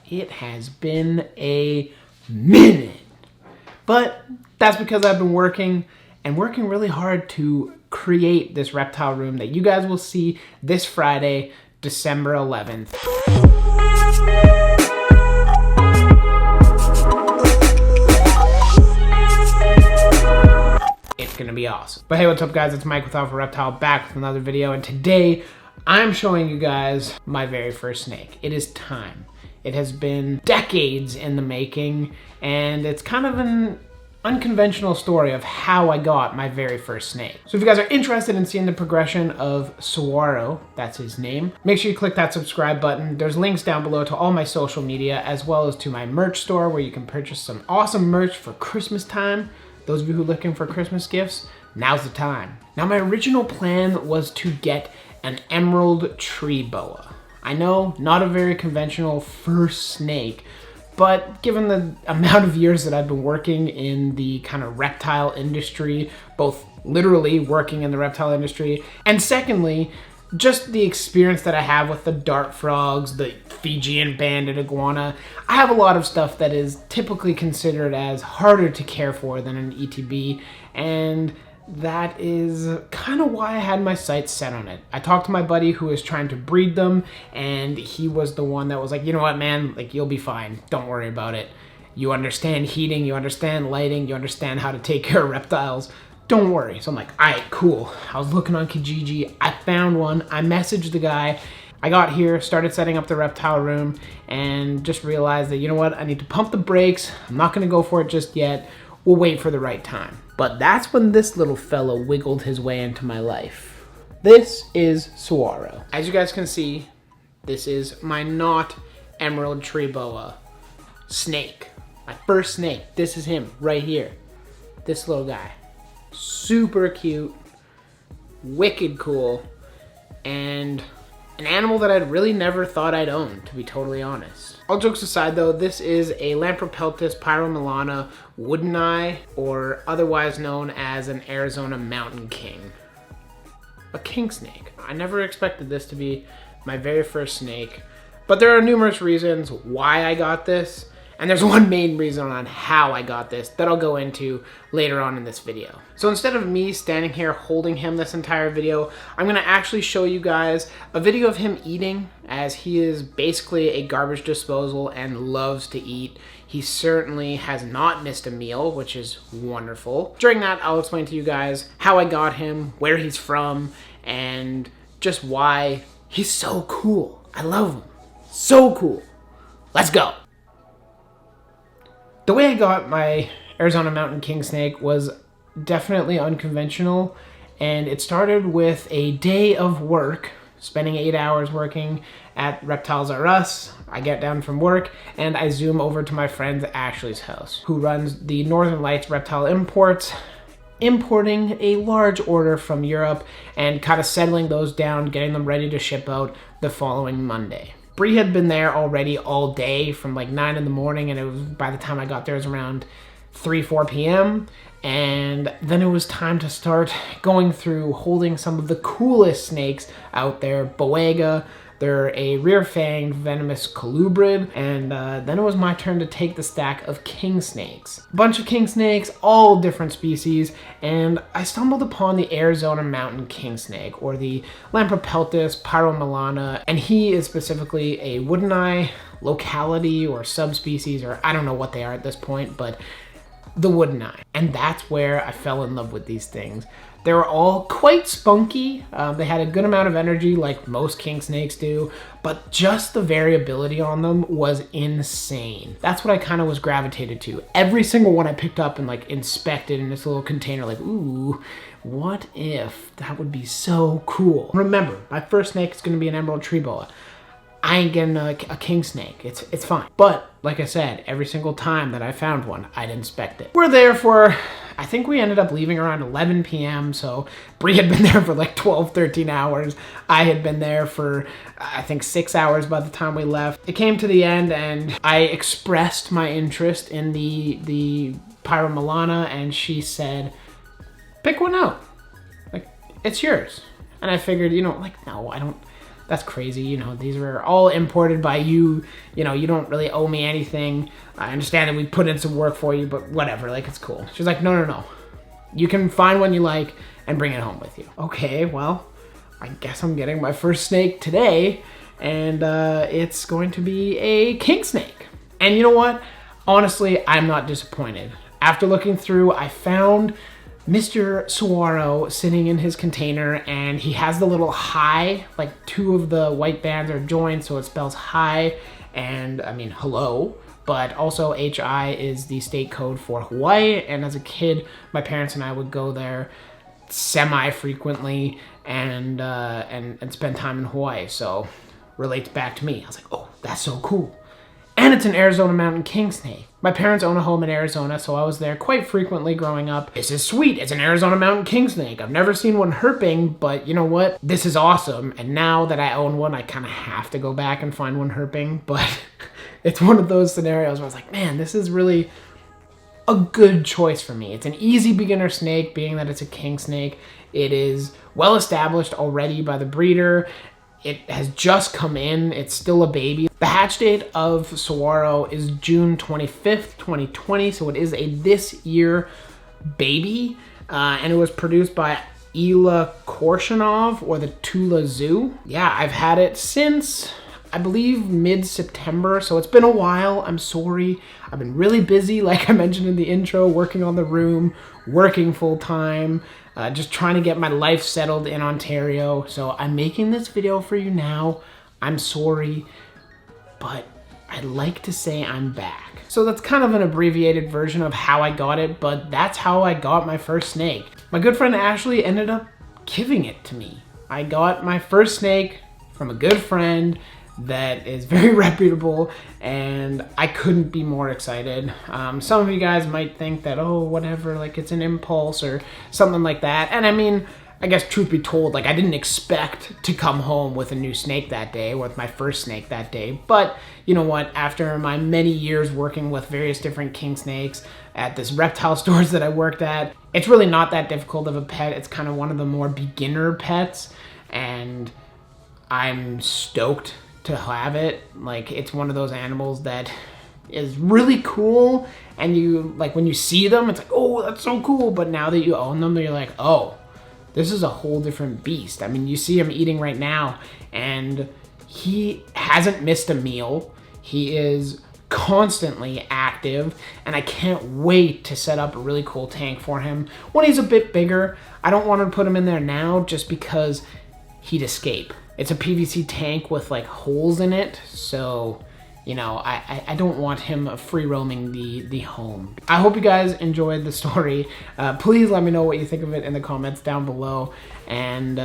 It has been a minute. But that's because I've been working really hard to create this reptile room that you guys will see this Friday, December 11th. It's gonna be awesome. But hey, what's up guys? It's Mike with Alpha Reptile back with another video, and today I'm showing you guys my very first snake. It is time. It has been decades in the making, and it's kind of an unconventional story of how I got my very first snake. So if you guys are interested in seeing the progression of Saguaro, that's his name, make sure you click that subscribe button. There's links down below to all my social media, as well as to my merch store where you can purchase some awesome merch for Christmas time. Those of you who are looking for Christmas gifts, now's the time. Now my original plan was to get an emerald tree boa. I know, not a very conventional first snake, but given the amount of years that I've been working in the kind of reptile industry, both literally working in the reptile industry, and secondly, just the experience that I have with the dart frogs, the Fijian banded iguana, I have a lot of stuff that is typically considered as harder to care for than an ETB, and that is kind of why I had my sights set on it. I talked to my buddy who was trying to breed them, and he was the one that was like, you know what, man, like, you'll be fine. Don't worry about it. You understand heating, you understand lighting, you understand how to take care of reptiles. Don't worry. So I'm like, all right, cool. I was looking on Kijiji. I found one. I messaged the guy. I got here, started setting up the reptile room, and just realized that, you know what, I need to pump the brakes. I'm not going to go for it just yet. We'll wait for the right time. But that's when this little fellow wiggled his way into my life. This is Saguaro. As you guys can see, this is my not emerald tree boa snake. My first snake. This is him right here. This little guy. Super cute, wicked cool, and an animal that I'd really never thought I'd own, to be totally honest. All jokes aside though, this is a Lampropeltis pyromellana wooden eye, or otherwise known as an Arizona mountain king. A king snake. I never expected this to be my very first snake, but there are numerous reasons why I got this, and there's one main reason on how I got this that I'll go into later on in this video. So instead of me standing here holding him this entire video, I'm gonna actually show you guys a video of him eating, as he is basically a garbage disposal and loves to eat. He certainly has not missed a meal, which is wonderful. During that, I'll explain to you guys how I got him, where he's from, and just why he's so cool. I love him. So cool. Let's go. The way I got my Arizona mountain king snake was definitely unconventional, and it started with a day of work, spending 8 hours working at Reptiles R Us. I get down from work and I zoom over to my friend Ashley's house, who runs the Northern Lights Reptile Imports, importing a large order from Europe and kind of settling those down, getting them ready to ship out the following Monday. Bree had been there already all day from like 9 in the morning, and it was, by the time I got there, it was around 4 p.m. And then it was time to start going through holding some of the coolest snakes out there. Boega, they're a rear-fanged venomous colubrid, and then it was my turn to take the stack of king snakes. A bunch of king snakes, all different species, and I stumbled upon the Arizona mountain king snake, or the Lampropeltis pyromellana, and he is specifically a wooden eye locality or subspecies, or I don't know what they are at this point, but the wooden eye. And that's where I fell in love with these things. They were all quite spunky. They had a good amount of energy like most king snakes do, but just the variability on them was insane. That's what I kind of was gravitated to. Every single one I picked up and like inspected in this little container, like, ooh, what if? That would be so cool. Remember, my first snake is gonna be an emerald tree boa. I ain't getting a king snake. It's fine. But like I said, every single time that I found one, I'd inspect it. We're there for, I think we ended up leaving around 11 p.m. So Bree had been there for like 12, 13 hours. I had been there for, I think 6 hours by the time we left. It came to the end and I expressed my interest in the pyromellana, and she said, pick one out. Like, it's yours. And I figured, you know, like, no, I don't that's crazy. You know, these were all imported by you. You know, you don't really owe me anything. I understand that we put in some work for you, but whatever, like, it's cool. She's like, no. You can find one you like and bring it home with you. Okay, well, I guess I'm getting my first snake today, and it's going to be a king snake. And you know what? Honestly, I'm not disappointed. After looking through, I found Mr. Saguaro sitting in his container, and he has the little hi, like 2 of the white bands are joined, so it spells hi, and I mean hello, but also HI is the state code for Hawaii, and as a kid, my parents and I would go there semi-frequently and spend time in Hawaii, so relates back to me. I was like, oh, that's so cool. And it's an Arizona mountain king snake. My parents own a home in Arizona, so I was there quite frequently growing up. This is sweet. It's an Arizona mountain king snake. I've never seen one herping, but you know what? This is awesome. And now that I own one, I kind of have to go back and find one herping. But it's one of those scenarios where I was like, man, this is really a good choice for me. It's an easy beginner snake, being that it's a king snake. It is well established already by the breeder. It has just come in. It's still a baby. The hatch date of Saguaro is June 25th, 2020, so it is a this year baby, and it was produced by Ila Korshanov, or the Tytula Zoo. Yeah, I've had it since, I believe, mid-September, so it's been a while. I'm sorry. I've been really busy, like I mentioned in the intro, working on the room, working full-time, just trying to get my life settled in Ontario. So I'm making this video for you now. I'm sorry, but I'd like to say I'm back. So that's kind of an abbreviated version of how I got it, but that's how I got my first snake. My good friend Ashley ended up giving it to me. I got my first snake from a good friend that is very reputable, and I couldn't be more excited. Some of you guys might think that, oh, whatever, like it's an impulse or something like that. And I mean, I guess truth be told, like I didn't expect to come home with a new snake that day, or with my first snake that day. But you know what, after my many years working with various different king snakes at this reptile stores that I worked at, it's really not that difficult of a pet. It's kind of one of the more beginner pets, and I'm stoked to have it. Like, it's one of those animals that is really cool, and you, like, when you see them, it's like, oh, that's so cool. But now that you own them, you're like, oh, this is a whole different beast. I mean, you see him eating right now, and he hasn't missed a meal. He is constantly active, and I can't wait to set up a really cool tank for him when he's a bit bigger. I don't want to put him in there now just because he'd escape. It's a PVC tank with like holes in it, so you know, I don't want him free roaming the home. I hope you guys enjoyed the story. Please let me know what you think of it in the comments down below, and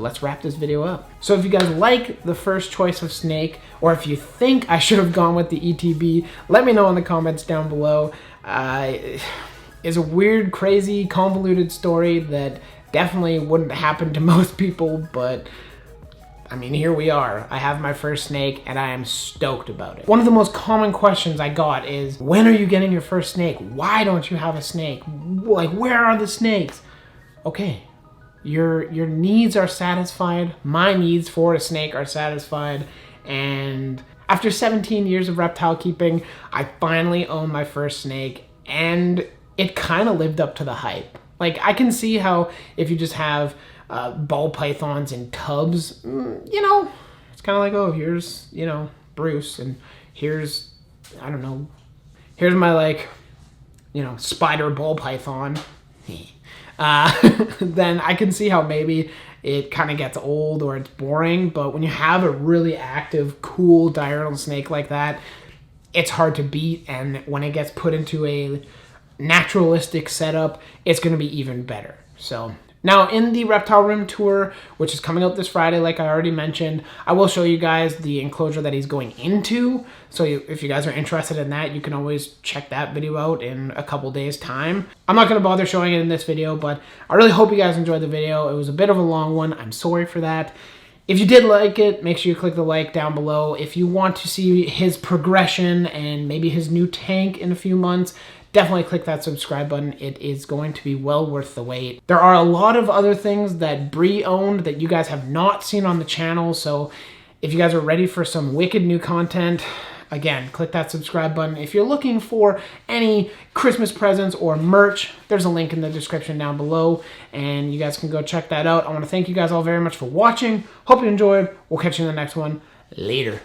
let's wrap this video up. So if you guys like the first choice of snake, or if you think I should have gone with the ETB, let me know in the comments down below. It's a weird, crazy, convoluted story that definitely wouldn't happen to most people, but I mean, here we are. I have my first snake, and I am stoked about it. One of the most common questions I got is, when are you getting your first snake? Why don't you have a snake? Like, where are the snakes? Okay, your needs are satisfied. My needs for a snake are satisfied. And after 17 years of reptile keeping, I finally own my first snake, and it kind of lived up to the hype. Like, I can see how if you just have ball pythons in tubs, you know, it's kind of like, oh, here's, you know, Bruce, and here's, I don't know, here's my, like, you know, spider ball python. Then I can see how maybe it kind of gets old or it's boring. But when you have a really active, cool diurnal snake like that, it's hard to beat. And when it gets put into a naturalistic setup, it's going to be even better. So now in the reptile room tour, which is coming out this Friday, like I already mentioned, I will show you guys the enclosure that he's going into. So if you guys are interested in that, you can always check that video out in a couple days time. I'm not going to bother showing it in this video, but I really hope you guys enjoyed the video. It was a bit of a long one. I'm sorry for that. If you did like it, make sure you click the like down below. If you want to see his progression and maybe his new tank in a few months, definitely click that subscribe button. It is going to be well worth the wait. There are a lot of other things that Bree owned that you guys have not seen on the channel, so if you guys are ready for some wicked new content, again, click that subscribe button. If you're looking for any Christmas presents or merch, there's a link in the description down below, and you guys can go check that out. I want to thank you guys all very much for watching. Hope you enjoyed. We'll catch you in the next one. Later.